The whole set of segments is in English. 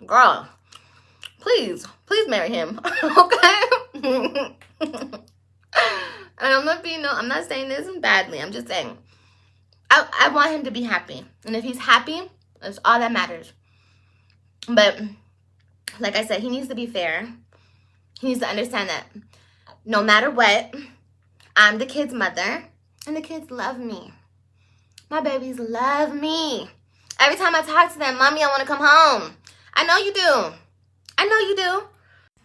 girl, please marry him. Okay? And I'm not saying this badly. I'm just saying I want him to be happy. And if he's happy, that's all that matters. But like I said, he needs to be fair. He needs to understand that no matter what, I'm the kid's mother, and the kids love me. My babies love me. Every time I talk to them, Mommy, I want to come home. I know you do. I know you do.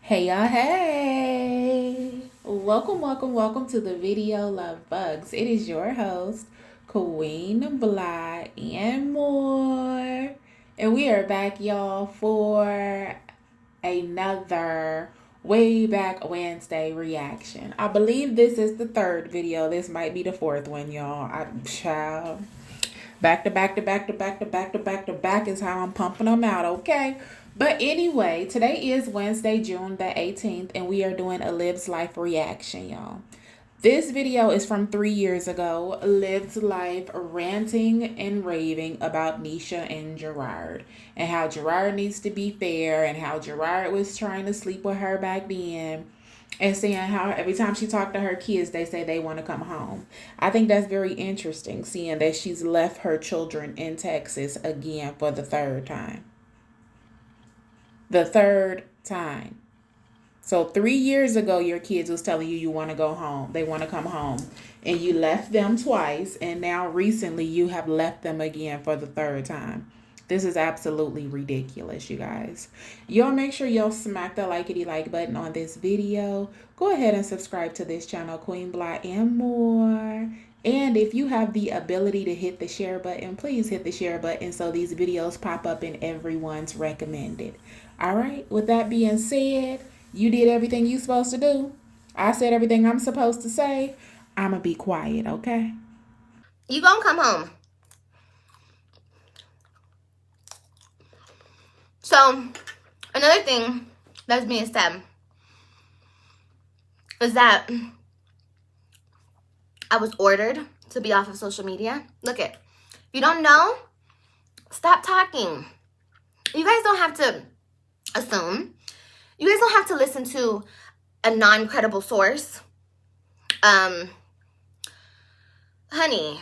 Hey y'all, hey! Welcome to the video Love Bugs. It is your host, Queen Bly and more. And we are back, y'all, for another way back Wednesday reaction. I believe this is the third video. This might be the fourth one, y'all. Child. Back to back is how I'm pumping them out, okay? But anyway, today is Wednesday, June the 18th, and we are doing a Liv's Life reaction, y'all. This video is from 3 years ago. Liv's Life ranting and raving about Nisha and Jerrod, and how Jerrod needs to be fair, and how Jerrod was trying to sleep with her back then, and seeing how every time she talked to her kids, they say they want to come home. I think that's very interesting, seeing that she's left her children in Texas again for the third time. The third time. So 3 years ago, your kids was telling you want to go home. They want to come home. And you left them twice. And now recently you have left them again for the third time. This is absolutely ridiculous, you guys. Y'all make sure y'all smack the likey-like button on this video. Go ahead and subscribe to this channel, Queen Bly and more. And if you have the ability to hit the share button, please hit the share button so these videos pop up in everyone's recommended. All right, with that being said, you did everything you supposed to do. I said everything I'm supposed to say. I'm going to be quiet, okay? You gonna come home. So, another thing that's being said is that I was ordered to be off of social media. Look it. If you don't know, stop talking. You guys don't have to assume. You guys don't have to listen to a non-credible source. Honey,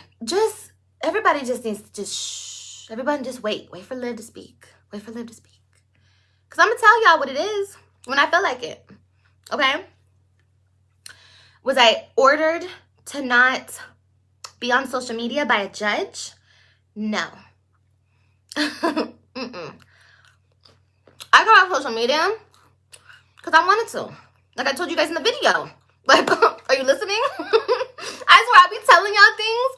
everybody just needs to shh. Everybody just wait for Liv to speak. Wait for Liv to speak. Because I'm going to tell y'all what it is when I feel like it. Okay? Was I ordered to not be on social media by a judge? No. Mm-mm. I got on social media because I wanted to. Like I told you guys in the video. Like, are you listening? I swear I be telling y'all things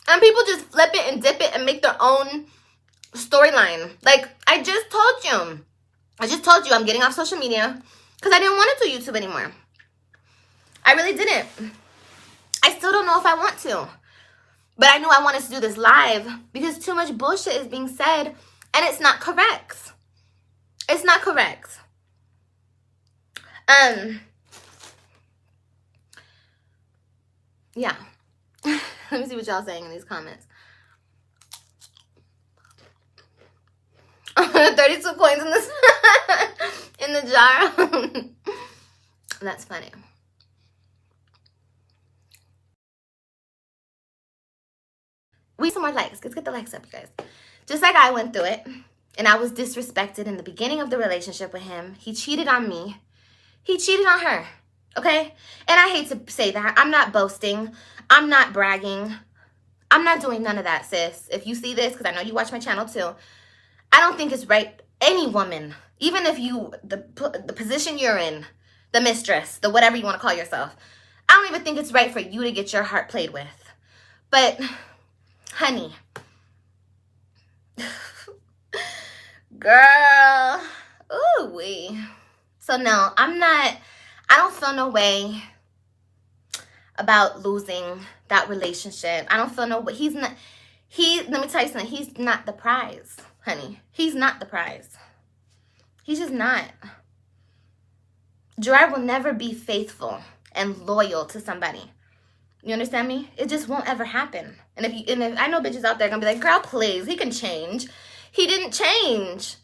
and people just flip it and dip it and make their own storyline. Like, I just told you I'm getting off social media because I didn't want to do YouTube anymore. I really didn't. I still don't know if I want to. But I knew I wanted to do this live because too much bullshit is being said and it's not correct. It's not correct. Yeah. Let me see what y'all saying in these comments. 32 coins in this in the jar. That's funny. We need some more likes. Let's get the likes up, you guys. Just like I went through it, and I was disrespected in the beginning of the relationship with him. He cheated on me. He cheated on her. Okay? And I hate to say that. I'm not boasting. I'm not bragging. I'm not doing none of that, sis. If you see this, because I know you watch my channel too, I don't think it's right. Any woman, even if the position you're in, the mistress, the whatever you want to call yourself, I don't even think it's right for you to get your heart played with. But, honey, girl, ooh-wee. So no, I don't feel no way about losing that relationship. I don't feel no way. Let me tell you something. He's not the prize, honey. He's not the prize. He's just not. Jerrod will never be faithful and loyal to somebody. You understand me? It just won't ever happen. And if I know bitches out there gonna be like, girl, please, he can change. He didn't change.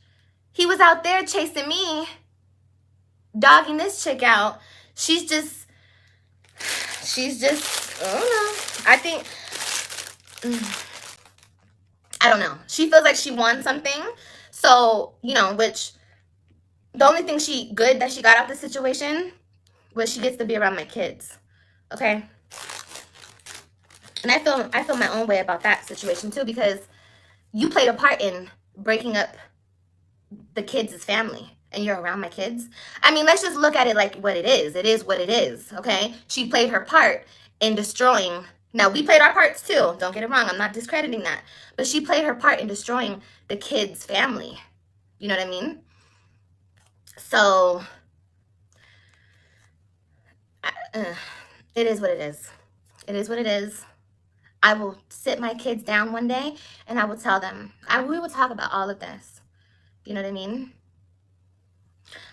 he was out there chasing me, dogging this chick out. She's just, I don't know. I don't know. She feels like she won something. So, which the only thing good that she got out of the situation was she gets to be around my kids. Okay? And I feel my own way about that situation too, because you played a part in breaking up the kids' family, and you're around my kids. I mean, let's just look at it like what it is. It is what it is, okay? She played her part in destroying. Now, we played our parts too. Don't get it wrong. I'm not discrediting that. But she played her part in destroying the kids' family. You know what I mean? So, it is what it is. It is what it is. I will sit my kids down one day and I will tell them. We will talk about all of this. You know what I mean?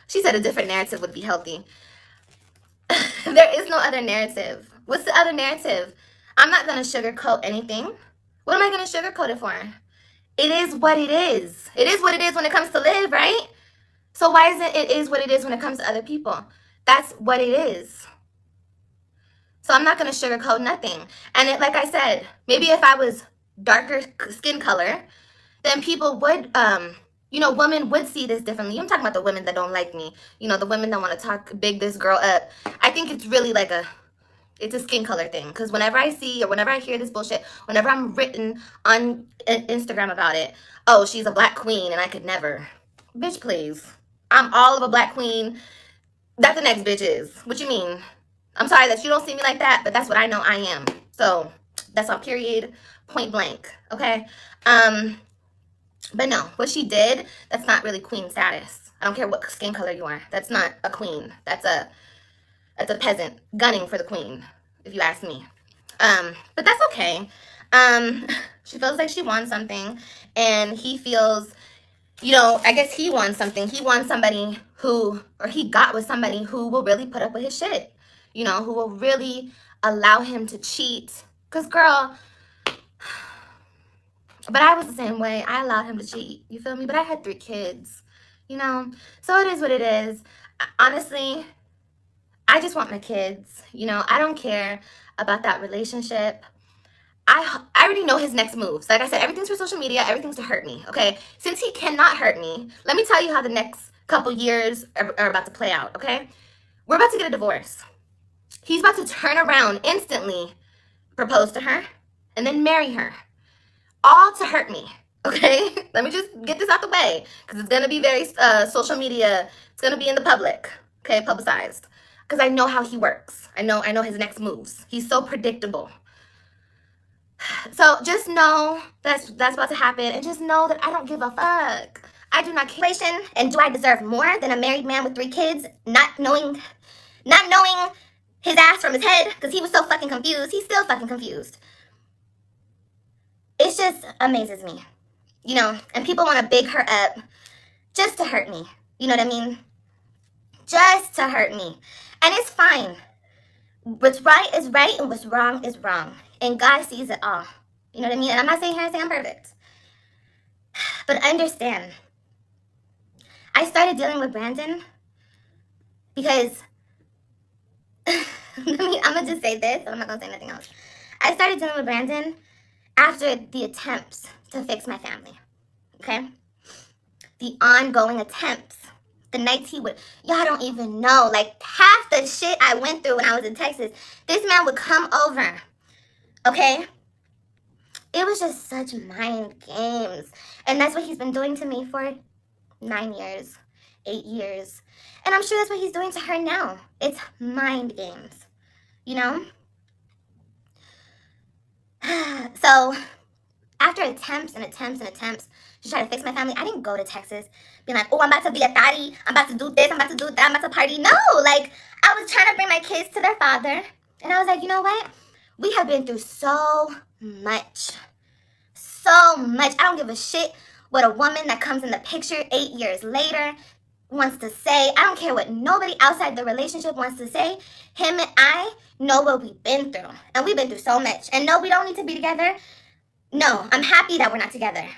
She said a different narrative would be healthy. There is no other narrative. What's the other narrative? I'm not going to sugarcoat anything. What am I going to sugarcoat it for? It is what it is. It is what it is when it comes to Liv, right? So why isn't it is what it is when it comes to other people? That's what it is. So I'm not going to sugarcoat nothing. And like I said, maybe if I was darker skin color, then people would, women would see this differently. I'm talking about the women that don't like me. The women that want to talk big this girl up. I think it's really like it's a skin color thing. Because whenever I see or whenever I hear this bullshit, whenever I'm written on Instagram about it, oh, she's a black queen and I could never. Bitch, please. I'm all of a black queen. That the next bitch is. What you mean? I'm sorry that you don't see me like that, but that's what I know I am. So that's on period, point blank. Okay? But no, what she did, that's not really queen status. I don't care what skin color you are. That's not a queen. That's a peasant gunning for the queen, if you ask me. But that's okay. She feels like she won something, and he feels, I guess he won something. He won somebody he got with somebody who will really put up with his shit. Who will really allow him to cheat. Because, girl, but I was the same way. I allowed him to cheat. You feel me? But I had 3 kids, So it is what it is. Honestly, I just want my kids. I don't care about that relationship. I already know his next moves. Like I said, everything's for social media. Everything's to hurt me, okay? Since he cannot hurt me, let me tell you how the next couple years are about to play out, okay? We're about to get a divorce. He's about to turn around instantly, propose to her, and then marry her. All to hurt me, okay? Let me just get this out the way, because it's going to be very social media. It's going to be in the public, okay, publicized. Because I know how he works. I know his next moves. He's so predictable. So just know that's about to happen, and just know that I don't give a fuck. I do not care. And do I deserve more than a married man with 3 kids, not knowing his ass from his head, because he was so fucking confused. He's still fucking confused. It just amazes me, and people want to big her up just to hurt me. You know what I mean? Just to hurt me. And it's fine. What's right is right and what's wrong is wrong. And God sees it all. You know what I mean? And I'm not saying here I'm perfect. But understand, I started dealing with Brandon because I'm going to just say this. I'm not going to say nothing else. I started dealing with Brandon after the attempts to fix my family. Okay? The ongoing attempts. The nights he would, y'all don't even know, like half the shit I went through when I was in Texas, this man would come over. Okay? It was just such mind games. And that's what he's been doing to me for 9 years, 8 years. And I'm sure that's what he's doing to her now. It's mind games. So, after attempts and attempts and attempts to try to fix my family, I didn't go to Texas being like, oh, I'm about to be a thotty, I'm about to do this, I'm about to do that, I'm about to party. No, like, I was trying to bring my kids to their father. And I was like, you know what? We have been through so much. So much. I don't give a shit what a woman that comes in the picture 8 years later wants to say. I don't care what nobody outside the relationship wants to say. Him and I know what we've been through. And we've been through so much. And no, we don't need to be together. No, I'm happy that we're not together.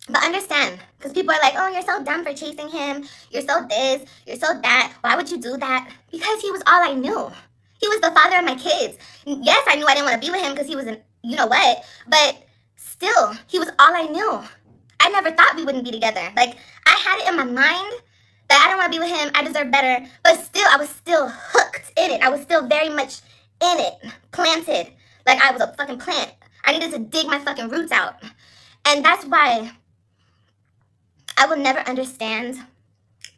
But understand, because people are like, oh, you're so dumb for chasing him. You're so this, you're so that. Why would you do that? Because he was all I knew. He was the father of my kids. Yes, I knew I didn't want to be with him because he was an you know what, but still, he was all I knew. I never thought we wouldn't be together. Like, I had it in my mind that I don't want to be with him. I deserve better. But still, I was still hooked in it. I was still very much in it, planted. Like I was a fucking plant. I needed to dig my fucking roots out. And that's why I will never understand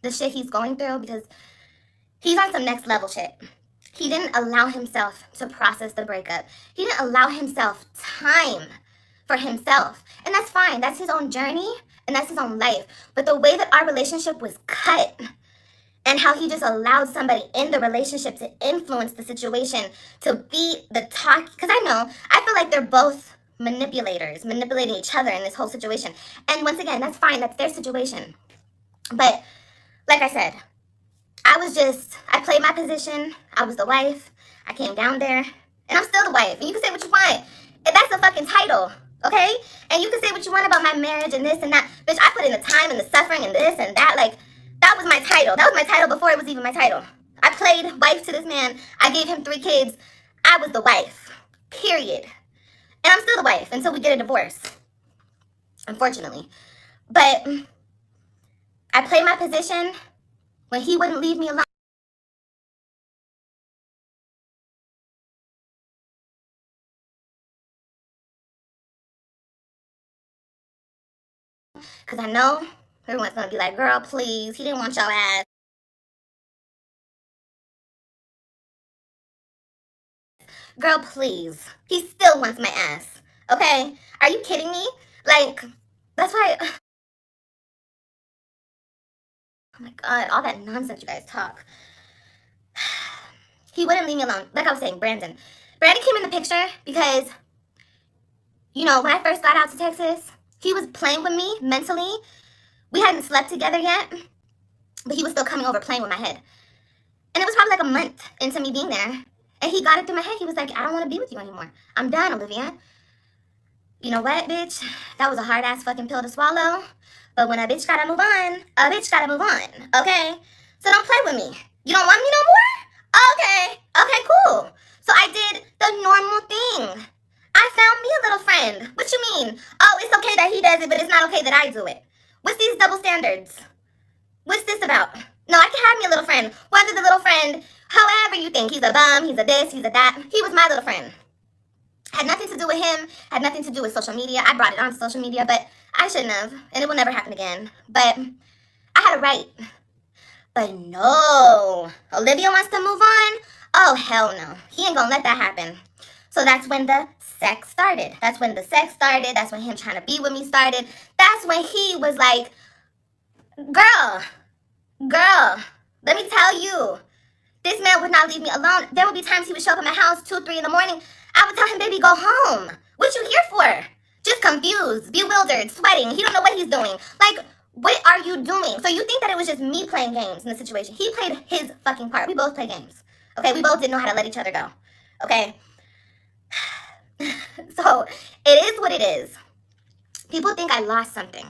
the shit he's going through, because he's on some next level shit. He didn't allow himself to process the breakup. He didn't allow himself time for himself. And that's fine. That's his own journey and that's his own life. But the way that our relationship was cut and how he just allowed somebody in the relationship to influence the situation, to be the talk, because I feel like they're both manipulators, manipulating each other in this whole situation. And once again, that's fine. That's their situation. But like I said, I played my position. I was the wife. I came down there, and I'm still the wife. And you can say what you want. That's the fucking title, okay? And you can say what you want about my marriage and this and that. Bitch, I put in the time and the suffering and this and that. Like, that was my title. That was my title before it was even my title. I played wife to this man. I gave him 3 kids. I was the wife, period. And I'm still the wife until we get a divorce, unfortunately. But I played my position when he wouldn't leave me alone. Because I know everyone's going to be like, girl, please, he didn't want your ass. Girl, please. He still wants my ass. Okay? Are you kidding me? Like, that's why... Oh my God, all that nonsense you guys talk. He wouldn't leave me alone. Like I was saying, Brandon. Brandon came in the picture because, when I first got out to Texas, he was playing with me mentally. We hadn't slept together yet, but he was still coming over playing with my head. And it was probably like a month into me being there. And he got it through my head. He was like, I don't want to be with you anymore. I'm done, Olivia. You know what, bitch? That was a hard-ass fucking pill to swallow. But when a bitch gotta move on, a bitch gotta move on, okay? So don't play with me. You don't want me no more? Okay, cool. So I did the normal thing. I found me a little friend. What you mean? Oh, it's okay that he does it, but it's not okay that I do it. What's these double standards? What's this about? No, I can have me a little friend. Whether the little friend, however you think, he's a bum, he's a this, he's a that. He was my little friend. Had nothing to do with him, had nothing to do with social media. I brought it on social media, but I shouldn't have, and it will never happen again. But I had a right. But no, Olivia wants to move on? Oh, hell no. He ain't gonna let that happen. So that's when the sex started. That's when him trying to be with me started. That's when he was like, girl, let me tell you, this man would not leave me alone. There would be times he would show up at my house 2, 3 in the morning. I would tell him, baby, go home. What you here for? Just confused, bewildered, sweating. He don't know what he's doing. Like, what are you doing? So you think that it was just me playing games in the situation. He played his fucking part. We both play games. Okay, we both didn't know how to let each other go. Okay? So, it is what it is. People think I lost something.